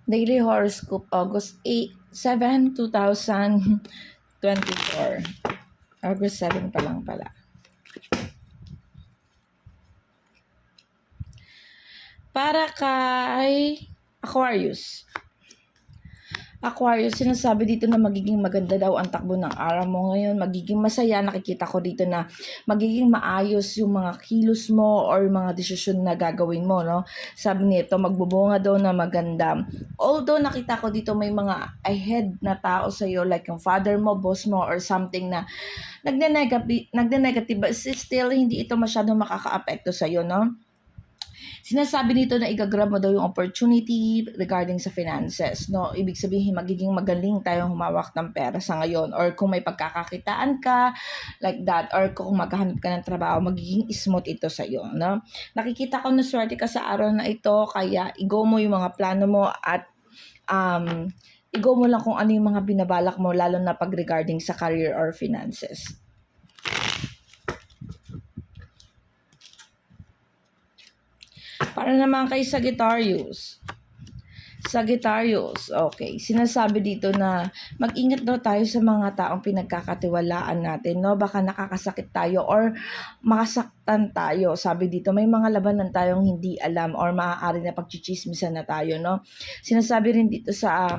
Daily Horoscope, August 7, 2024. August 7 pa lang pala. Para kay Aquarius. Aquarius, sinasabi dito na magiging maganda daw ang takbo ng araw mo ngayon. Magiging masaya. Nakikita ko dito na magiging maayos yung mga kilos mo or mga desisyon na gagawin mo, no? Sabi nito, magbubunga daw na maganda. Although nakita ko dito may mga ahead na tao sa iyo, like yung father mo, boss mo, or something na nagde-negative, but still hindi ito masyadong makaka-apekto sa iyo, no? Sinasabi nito na igagrab mo daw yung opportunity regarding sa finances, no? Ibig sabihin, magiging magaling tayong humawak ng pera sa ngayon, or kung may pagkakakitaan ka, like that, or kung maghahanap ka ng trabaho, magiging smooth ito sa iyo, no? Nakikita ko na swerte ka sa araw na ito, kaya i-go mo yung mga plano mo at i-go mo lang kung ano yung mga binabalak mo, lalo na pag regarding sa career or finances. Para naman kay Sagittarius. Sagittarius, okay. Sinasabi dito na mag-ingat daw tayo sa mga taong pinagkakatiwalaan natin, no? Baka nakakasakit tayo or makasaktan tayo. Sabi dito, may mga labanan tayong hindi alam or maaari na pagchichismisan na tayo, no? Sinasabi rin dito sa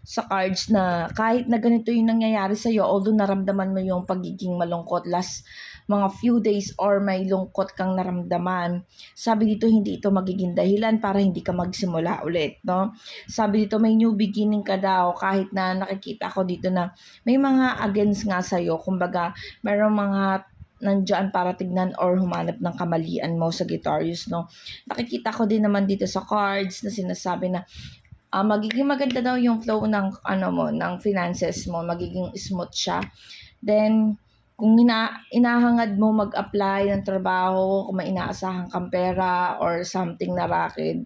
cards na kahit na ganito yung nangyayari sa'yo, although naramdaman mo yung pagiging malungkot last mga few days or may lungkot kang naramdaman, sabi dito hindi ito magiging dahilan para hindi ka magsimula ulit, no? Sabi dito may new beginning ka daw, kahit na nakikita ko dito na may mga against nga sa'yo, kumbaga merong mga nandyan para tignan or humanap ng kamalian mo, Sagittarius, no? Nakikita ko din naman dito sa cards na sinasabi na magiging maganda daw yung flow ng ng finances mo, magiging smooth siya. Then kung inahangad mo mag-apply ng trabaho, kung may inaasahan kang pera or something na racket,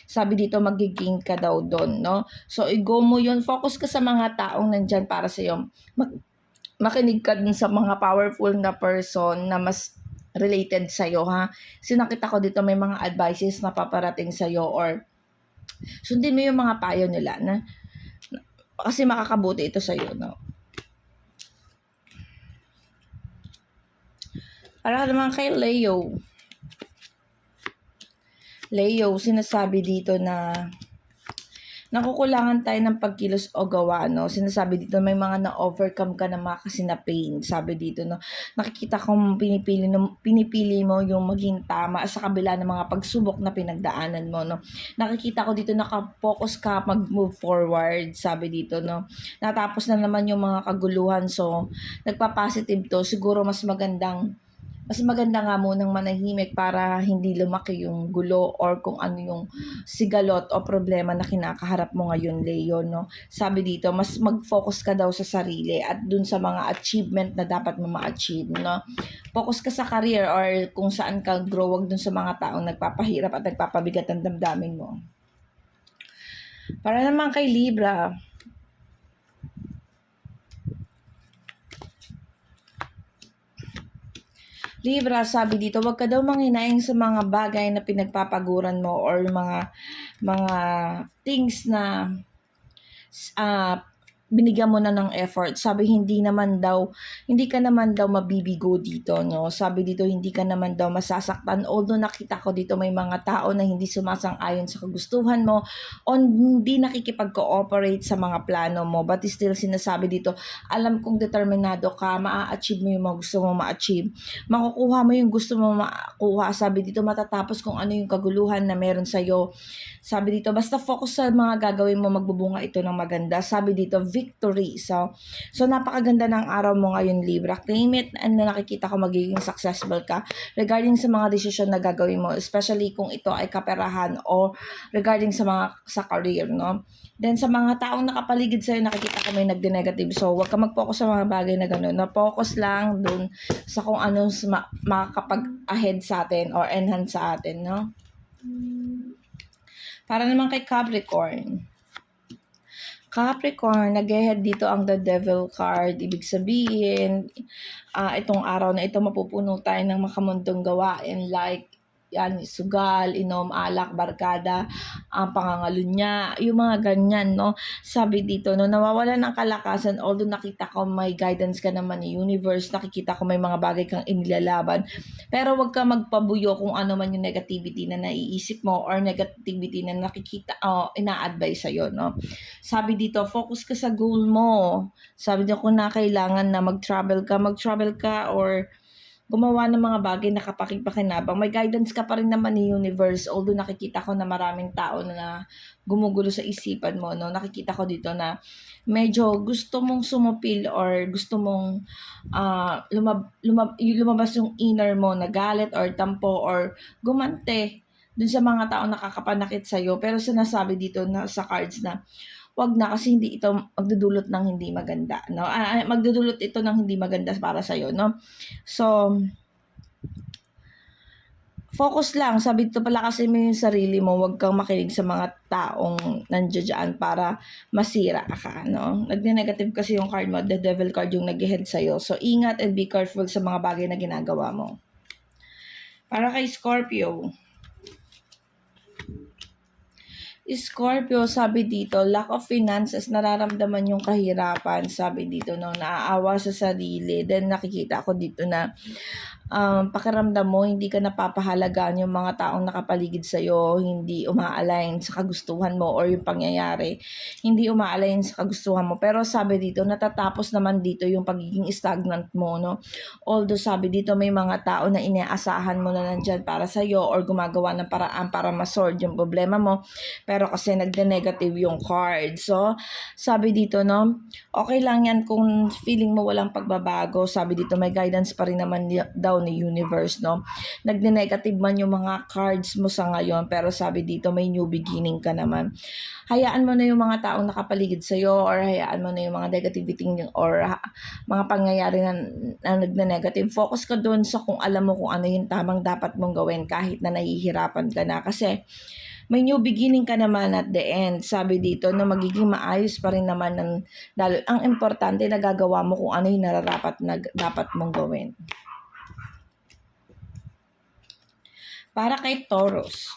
sabi dito magiging ka daw doon, no? So i-go mo yun, focus ka sa mga taong nandyan para sa iyo. Makinig ka dun sa mga powerful na person na mas related sa iyo, ha? Sinakita ko dito may mga advices na paparating sa iyo, or sundin mo yung mga payo nila na kasi makakabuti ito sa iyo, no? Para naman kay Leo. Leo, sinasabi dito na nakukulangan tayo ng pagkilos o gawa, no? Sinasabi dito may mga na-overcome ka na mga kasi na pain. Sabi dito, no? Nakikita kong pinipili mo yung maging tama sa kabila ng mga pagsubok na pinagdaanan mo, no? Nakikita ko dito naka-focus ka mag-move forward. Sabi dito, no? Natapos na naman yung mga kaguluhan, so nagpa-positive to. Siguro mas maganda nga munang manahimik para hindi lumaki yung gulo or kung ano yung sigalot o problema na kinakaharap mo ngayon, Leo, no? Sabi dito, mas mag-focus ka daw sa sarili at dun sa mga achievement na dapat mo ma-achieve, no? Focus ka sa career or kung saan ka grow, wag dun sa mga taong nagpapahirap at nagpapabigat ang damdamin mo. Para naman kay Libra, Libra, sabi dito, wag ka daw manghinayang sa mga bagay na pinagpapaguran mo or mga things na binigyan mo na ng effort. Sabi hindi ka naman daw mabibigo dito, no? Sabi dito hindi ka naman daw masasaktan. Although nakita ko dito may mga tao na hindi sumasang-ayon sa kagustuhan mo o hindi nakikipag-cooperate sa mga plano mo. But still sinasabi dito, alam kong determinado ka, maa-achieve mo yung mga gusto mo ma-achieve. Makukuha mo yung gusto mo makuha. Sabi dito matatapos kung ano yung kaguluhan na meron sa'yo. Sabi dito, basta focus sa mga gagawin mo, magbubunga ito ng maganda. Sabi dito, victory. So napakaganda ng araw mo ngayon, Libra. Claim it and nakikita ko magiging successful ka regarding sa mga desisyon na gagawin mo, especially kung ito ay kaperahan o regarding sa career, no? Then sa mga taong nakapaligid sa'yo, nakikita ko may nagde-negative. So huwag ka mag-focus sa mga bagay na gano'n. Na-focus lang dun sa kung anong makakapag-ahead sa atin or enhance sa atin, no? Para naman kay Capricorn. Capricorn, nag-head dito ang The Devil card. Ibig sabihin, itong araw na ito mapupuno tayo ng makamundong gawain like yan, sugal, inom, alak, barkada, ang pangangalunya, yung mga ganyan, no? Sabi dito, no, nawawala ng kalakasan, although nakita ko may guidance ka naman ni universe, nakikita ko may mga bagay kang inilalaban, pero wag ka magpabuyo kung ano man yung negativity na naiisip mo or negativity na nakikita, ina-advise sa'yo, no? Sabi dito, focus ka sa goal mo. Sabi dito, kung na kailangan na mag-travel ka or gumawa ng mga bagay na kapaki-pakinabang. May guidance ka pa rin naman ni universe, although nakikita ko na maraming tao na gumugulo sa isipan mo, no? Nakikita ko dito na medyo gusto mong sumupil or gusto mong lumabas yung inner mo na galit or tampo or gumante dun sa mga tao nakakapanakit sa'yo. Pero sinasabi dito na sa cards na wag na, kasi hindi ito magdudulot ng hindi maganda, no? Magdudulot ito ng hindi maganda para sa iyo, no? So, focus lang. Sabi dito, palakasin mo yung sarili mo. Wag kang makinig sa mga taong nandiyan para masira ka, no? Nagne-negative kasi yung card mo, the devil card yung nag-head sa iyo. So, ingat and be careful sa mga bagay na ginagawa mo. Para kay Scorpio, sabi dito, lack of finances, nararamdaman yung kahirapan, sabi dito, no, naaawa sa sarili. Then nakikita ko dito na pakiramdam mo, hindi ka napapahalagaan yung mga taong nakapaligid sa'yo, hindi uma-align sa kagustuhan mo or yung pangyayari, hindi uma-align sa kagustuhan mo. Pero sabi dito, natatapos naman dito yung pagiging stagnant mo, no? Although sabi dito, may mga tao na inaasahan mo na nandyan para sa'yo or gumagawa ng paraan para ma-solve yung problema mo, pero kasi nagde-negative yung card. So, sabi dito, no, okay lang yan kung feeling mo walang pagbabago. Sabi dito, may guidance pa rin naman daw ni universe, no? Nagde-negative man yung mga cards mo sa ngayon, pero sabi dito, may new beginning ka naman. Hayaan mo na yung mga taong nakapaligid sa'yo or hayaan mo na yung mga negativity or mga pangyayari na nagne-negative. Focus ka doon sa kung alam mo kung ano yung tamang dapat mong gawin kahit na nahihirapan ka na. Kasi may new beginning ka naman at the end. Sabi dito na magiging maayos pa rin naman ang importante na gagawa mo kung ano yung nararapat na dapat mong gawin. Para kay Taurus,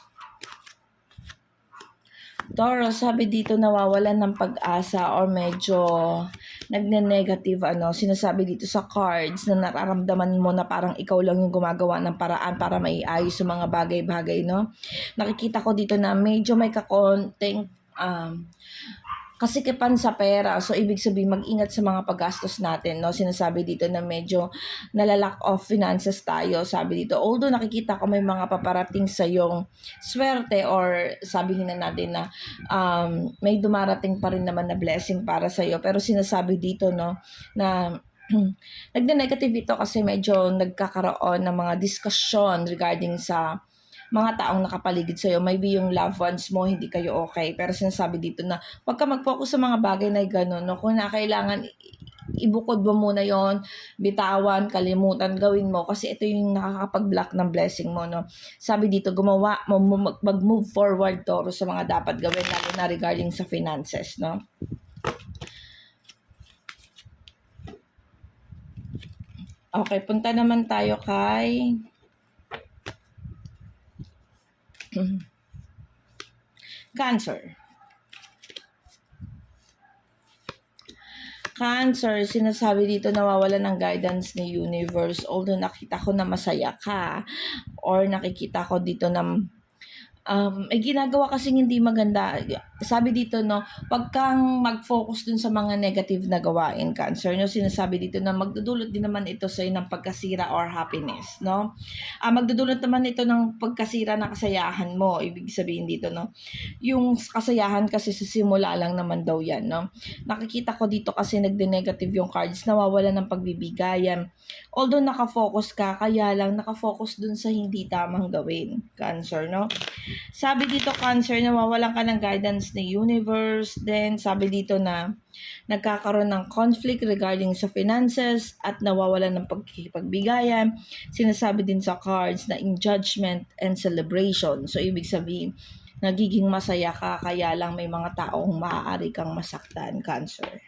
sabi dito nawawalan ng pag-asa or medyo nagne-negative, sinasabi dito sa cards na nararamdaman mo na parang ikaw lang yung gumagawa ng paraan para maiayos yung mga bagay-bagay, no? Nakikita ko dito na medyo may kakonting kasikipan sa pera. So, ibig sabihin, mag-ingat sa mga paggastos natin, no? Sinasabi dito na medyo nalalack of finances tayo. Sabi dito, although nakikita ko may mga paparating sa yung swerte or sabihin na natin na may dumarating pa rin naman na blessing para sa iyo. Pero sinasabi dito, no, na nagna-negative ito kasi medyo nagkakaroon ng mga discussion regarding sa mga taong nakapaligid sa'yo. Maybe yung loved ones mo, hindi kayo okay. Pero sinasabi dito na huwag ka mag-focus sa mga bagay na gano'n. No? Kung na kailangan, ibukod mo muna yon, bitawan, kalimutan, gawin mo. Kasi ito yung nakakapag-block ng blessing mo. No? Sabi dito, mag-move forward, Taurus, sa mga dapat gawin, lalo na regarding sa finances. No? Okay, punta naman tayo kay Cancer. Cancer, sinasabi dito nawawala ng guidance ni universe. Although nakita ko na masaya ka or nakikita ko dito na may ginagawa kasing hindi maganda. Sabi dito, no, wag kang mag-focus dun sa mga negative na gawain, Cancer. No? Sinasabi dito na magdudulot din naman ito sa'yo ng pagkasira or happiness. No? Magdudulot naman ito ng pagkasira ng kasayahan mo. Ibig sabihin dito, no, yung kasayahan kasi sa simula lang naman daw yan. No? Nakikita ko dito kasi nagde-negative yung cards, nawawala ng pagbibigayan. Although nakafocus ka, kaya lang nakafocus dun sa hindi tamang gawin, Cancer. No? Sabi dito, Cancer, nawawalan ka ng guidance ni universe. Then, sabi dito na nagkakaroon ng conflict regarding sa finances at nawawalan ng pagkikipagbigayan. Sinasabi din sa cards na in judgment and celebration. So, ibig sabihin, nagiging masaya ka, kaya lang may mga taong maaari kang masaktan, Cancer.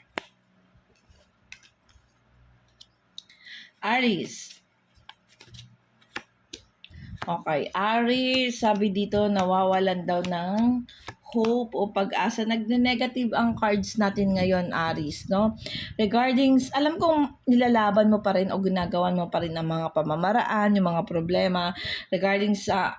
Aries, Okay, Aries, sabi dito nawawalan daw ng hope o pag-asa. Nagne-negative ang cards natin ngayon, Aries, no? Regarding, alam kong nilalaban mo pa rin o ginagawan mo pa rin ang mga pamamaraan, yung mga problema regarding sa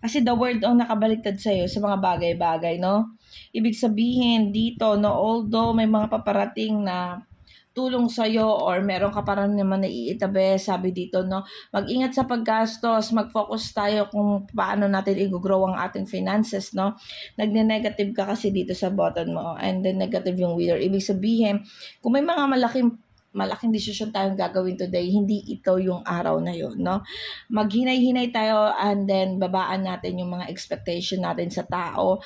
kasi the word ang nakabaliktad sa'yo sa mga bagay-bagay, no? Ibig sabihin dito, no, although may mga paparating na tulong sa'yo or meron ka parang naman naiitabi, sabi dito, no, mag-ingat sa paggastos, mag-focus tayo kung paano natin i-grow ang ating finances, no. Nagne-negative ka kasi dito sa button mo and then negative yung wheeler. Ibig sabihin, kung may mga malaking desisyon tayong gagawin today, hindi ito yung araw na yun, no? Maghinay-hinay tayo and then babaan natin yung mga expectation natin sa tao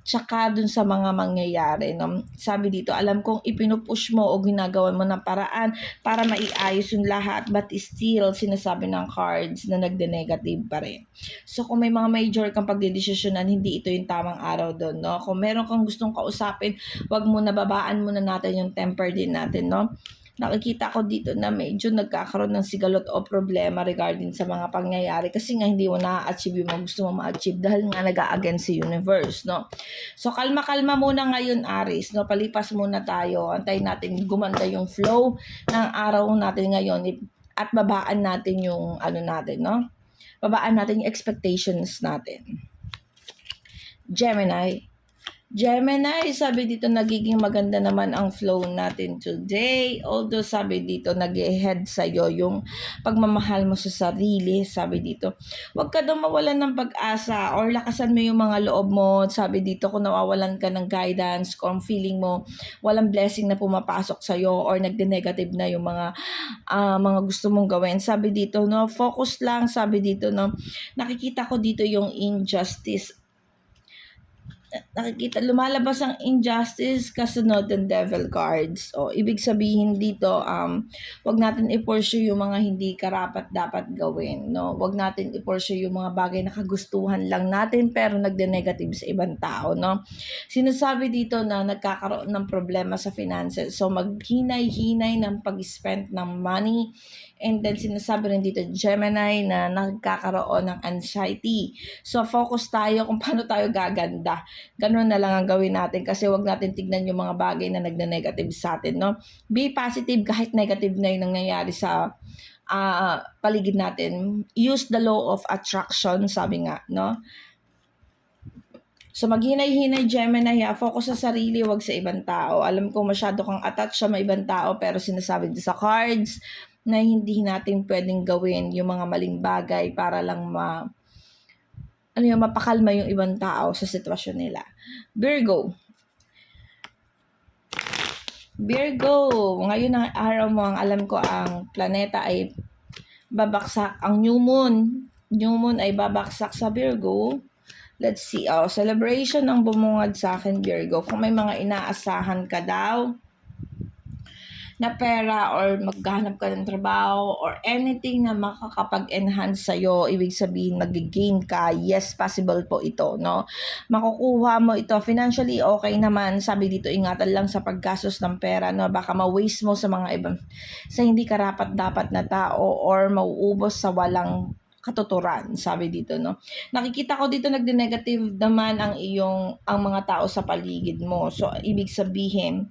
tsaka dun sa mga mangyayari, no? Sabi dito, alam kong ipinupush mo o ginagawan mo ng paraan para maiayos yung lahat but still sinasabi ng cards na nagde-negative pa rin. So kung may mga major kang pagdedesisyonan, hindi ito yung tamang araw doon, no? Kung meron kang gustong kausapin, wag mo na babaan muna natin yung temper din natin, no? Nakikita ko dito na medyo nagkakaroon ng sigalot o problema regarding sa mga pangyayari kasi nga hindi mo na-achieve yung mga gusto mo ma-achieve dahil nga nag-a-against si universe, no? So, kalma-kalma muna ngayon, Aries, no? Palipas muna tayo. Antayin natin gumanda yung flow ng araw natin ngayon at babaan natin yung ano natin, no? Babaan natin yung expectations natin. Gemini, sabi dito nagiging maganda naman ang flow natin today. Although sabi dito nag-head sa'yo yung pagmamahal mo sa sarili. Sabi dito, huwag ka daw mawalan ng pag-asa or lakasan mo yung mga loob mo. Sabi dito kung nawawalan ka ng guidance, kung feeling mo walang blessing na pumapasok sa'yo or nagde-negative na yung mga gusto mong gawin. Sabi dito, no, focus lang. Sabi dito, no, nakikita ko dito yung injustice. Lumalabas ang injustice kasunod ng devil cards. O, ibig sabihin dito, wag natin i-pursue yung mga hindi karapat dapat gawin, no? Wag natin i-pursue yung mga bagay na kagustuhan lang natin pero nagde-negative sa ibang tao, no? Sinasabi dito na nagkakaroon ng problema sa finances. So, maghinay-hinay ng pag-spend ng money. And then, sinasabi rin dito, Gemini, na nagkakaroon ng anxiety. So, focus tayo kung paano tayo gaganda. Ganun na lang ang gawin natin kasi wag natin tignan yung mga bagay na nagne-negative sa atin, no? Be positive kahit negative na yung nangyayari sa paligid natin. Use the law of attraction, sabi nga, no? So maghinay-hinay, Gemini, focus sa sarili, wag sa ibang tao. Alam ko masyado kang attached sa ibang tao pero sinasabi dito sa cards na hindi natin pwedeng gawin yung mga maling bagay para lang mapakalma yung ibang tao sa sitwasyon nila. Virgo, ngayon ang araw mo, ang alam ko ang planeta ay babaksak, ang new moon ay babaksak sa Virgo. Let's see, celebration ang bumungad sa akin, Virgo. Kung may mga inaasahan ka daw na pera or maghanap ka ng trabaho or anything na makakapag-enhance sa'yo, ibig sabihin mag-gain ka, yes, possible po ito, no? Makukuha mo ito, financially okay naman, sabi dito, ingatan lang sa paggastos ng pera, no? Baka ma-waste mo sa mga ibang, sa hindi karapat-dapat na tao or mauubos sa walang katuturan, sabi dito, no? Nakikita ko dito nagde-negative naman ang mga tao sa paligid mo. So, ibig sabihin,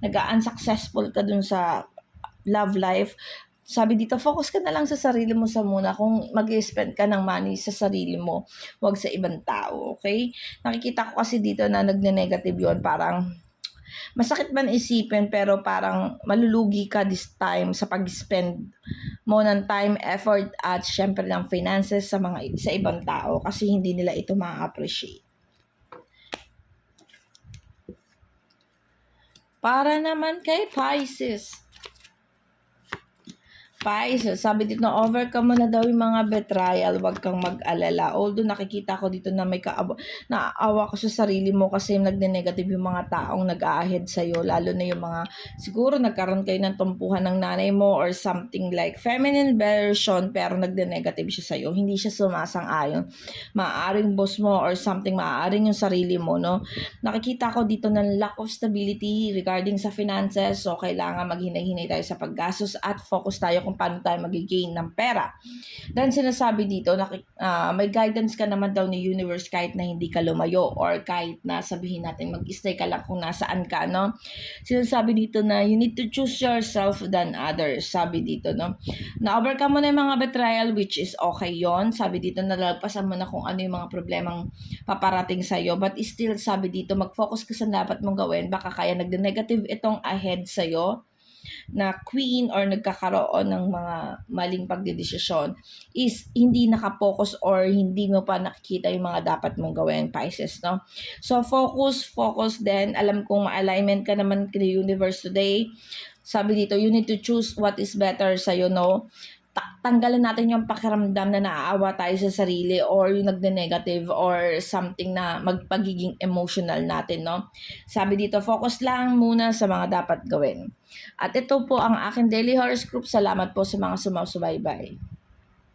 nag-unsuccessful ka dun sa love life. Sabi dito, focus ka na lang sa sarili mo sa muna kung mag-spend ka ng money sa sarili mo, wag sa ibang tao, okay? Nakikita ko kasi dito na nagne-negative yun, parang masakit man isipin pero parang malulugi ka this time sa pag-spend mo ng time, effort at syempre ng finances sa ibang tao kasi hindi nila ito ma-appreciate. Para naman kay Pisces, sabi dito na overcome mo na daw yung mga betrayal, wag kang mag-alala. Although nakikita ko dito na naawa ko sa sarili mo kasi nagne-negative yung mga taong nag-a-ahead sa'yo, lalo na yung mga siguro nagkaroon kayo ng tumpuhan ng nanay mo or something like feminine version pero nagne-negative siya sa'yo, hindi siya sumasang-ayon. Maaaring boss mo or something, maaaring yung sarili mo, no? Nakikita ko dito ng lack of stability regarding sa finances, so kailangan maghinay-hinay tayo sa paggastos at focus tayo kung kung paano tayo mag-gain ng pera. Then sinasabi dito na may guidance ka naman daw ni universe kahit na hindi ka lumayo or kahit na sabihin natin mag-stay ka lang kung nasaan ka, no? Sinasabi dito na you need to choose yourself than others. Sabi dito, no? Na-overcome mo na yung mga betrayal, which is okay yon. Sabi dito, nalagpasan mo na kung ano yung mga problemang paparating sa'yo. But still, sabi dito, mag-focus ka sa dapat mong gawin. Baka kaya nagde-negative itong ahead sa'yo na queen or nagkakaroon ng mga maling pagdedesisyon is hindi nakapokus or hindi mo pa nakikita yung mga dapat mong gawin, Pisces, no? So, focus then. Alam kong ma-alignment ka naman kay universe today. Sabi dito, you need to choose what is better sa'yo, no? Tanggalin natin yung pakiramdam na naaawa tayo sa sarili or yung nagde-negative or something na magpagiging emotional natin, no? Sabi dito, focus lang muna sa mga dapat gawin. At ito po ang aking daily horoscope. Salamat po sa mga sumasubaybay.